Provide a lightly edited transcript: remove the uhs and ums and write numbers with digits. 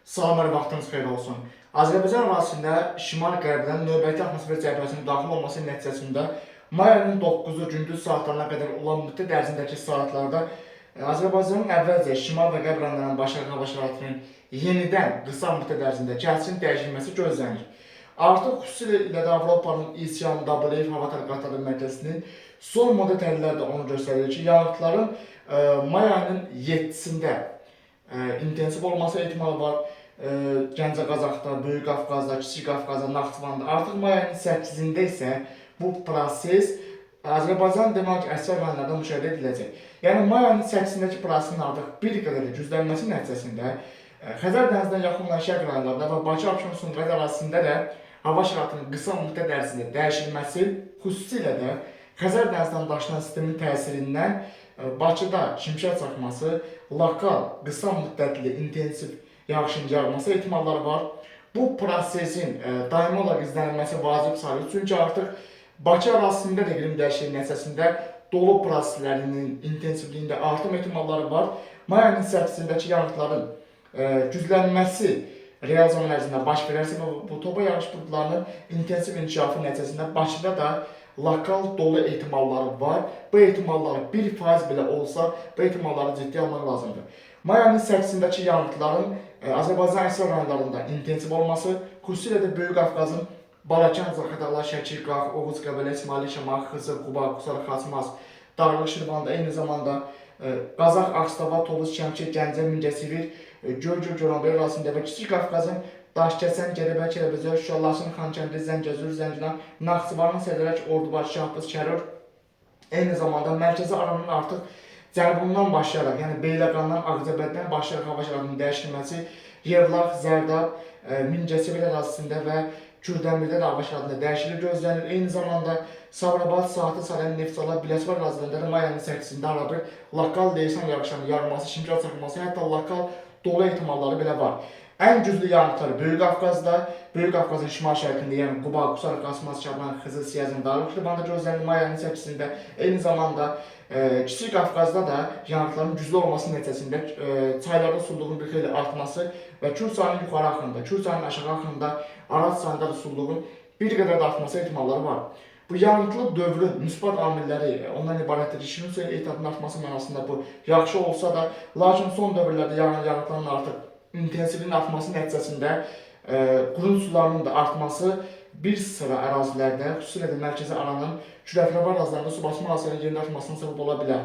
Salamlar, vaxtınız xeyir olsun. Azərbaycan ərazisində şimal-qərbdən növbəti atmosfer cərbəsinin daxil olması nəticəsində may ayının 9-u gündüz saatlarına qədər olan müddət ərzindəki saatlarda Azərbaycanın əvvəlcə şimal və qərb rayonlarının başlayan hava şəraitinin yenidən qısa müddət ərzində gəlsin dəyişilməsi gözlənir. Artıq xüsusilə də Avropanın İSYAM WF hava tərəqqatları mərkəzinin son model təhlilləri də onu göstərir ki, yağıntıların may ayının 7-sində intensiv olması ehtimalı var. Gəncə Qazaxda, Böyük Qafqazda, Kiçik Qafqazda, Naxçıvanda. Artıq may ayının 8-də isə bu proses Azərbaycan demək əksər rayonlarda müşahidə ediləcək. Yəni may ayının 8-dəki prosesin artıq bir qədər də güclənməsi nəticəsində Xəzər dənizindən yaxın olan şərq rayonlarında və Bakı-Abşeron Sumqayıt ərazisində də hava şəraitinin qısa müddət ərzində dəyişilməsi, xüsusilə də Xəzər dənizindən daşınan sistemin təsirindən Bakıda şimşək çaxması, lokal, qısa müddətli, intensiv yağışın yağması ehtimalları var. Bu prosesin daimi olaraq izlənilməsi vacib sayılır. Çünki artıq Bakı ərazisində də iqlim dəyişikliyi nəticəsində dolu proseslərinin intensivliyində artım ehtimalları var. May ayının 8-dəki yağıntıların güclənməsi real zaman ərzində baş verərsə və bu topa yağış buludlarının intensiv inkişafı nəticəsində Bakıda da lokal dolu ehtimalları var. Bu ehtimalları 1% belə olsa, bu ehtimalları ciddi almaq lazımdır. May ayının 8-dəki yağıntıların Azərbaycan əksər rayonlarında intensiv olması, xüsusilə də Böyük Qafqazın Balakən, Zaqatala, Şəki, Qax, Oğuz, Qəbələ, İsmail, Şəma, Xızı, Quba, Qusar, Xaçmaz, Dağlıq, Şirvanda, eyni zamanda Qazax, Ağstava, Tovuz, Şəmkir, Gəncə, Mingəçevir, Gölgül, Goranbəy ərazisində və Kiçik Qafqazın Daşkəsən, Gədəbəy, Kələbəcər, Şuşa, Laçın, Xankəndi, Zəngəzur, Zəngilan, Naxçıvan, Sədərək, Ordubad, Şahbız, Şərur, eyni zamanda mərkəzi aranın artıq cənubundan başlayaraq, yəni Beyləqandan, Ağcabəddən başlayaraq hava şəraitinin dəyişilməsi, Yevlax, Zərdab, Mingəçevir ərazisində və Kürdəmirdə də hava şəraitində dəyişiklik gözlənilir. Eyni zamanda Sabirabad, Saatlı, Salyan, Neftçala, Biləsuvar ərazilərində də may ayının 8-də arabir lokal leysan yağışlarının yağması, şimşək çaxması, hətta lokal dolu ehtimalları belə var. Ən güclü yağıntılar Böyük Qafqazda, Böyük Qafqazın şimal şərqində, yəni Quba, Qusar, Xaçmaz, Şaban, Xızıl, Siyəzin, Dağlıq, Şirvanda gözlənilir may ayının 8-də. Eyni zamanda Kiçik Qafqazda da yağıntıların güclü olması nəticəsində çaylarda sululuğun bir xeyli artması və Kür çayının yuxarı axınında, Kür çayının aşağı axınında, Araz çayında da sululuğun bir qədər də artması ehtimalları var. Bu yağıntılı dövrün müsbət amilləri ondan ibarətdir ki, şirin suya ehtiyatının artması mənasında bu yaxşı olsa da, lakin son dövrlərdə yağıntıların artıq intensivliyin artması nəticəsində qurun sularının da artması bir sıra ərazilərdə, xüsusilə də mərkəzi aranın küləkli hava ərazilərində su basma hadisələrinin yerində artmasına səbəb ola bilər.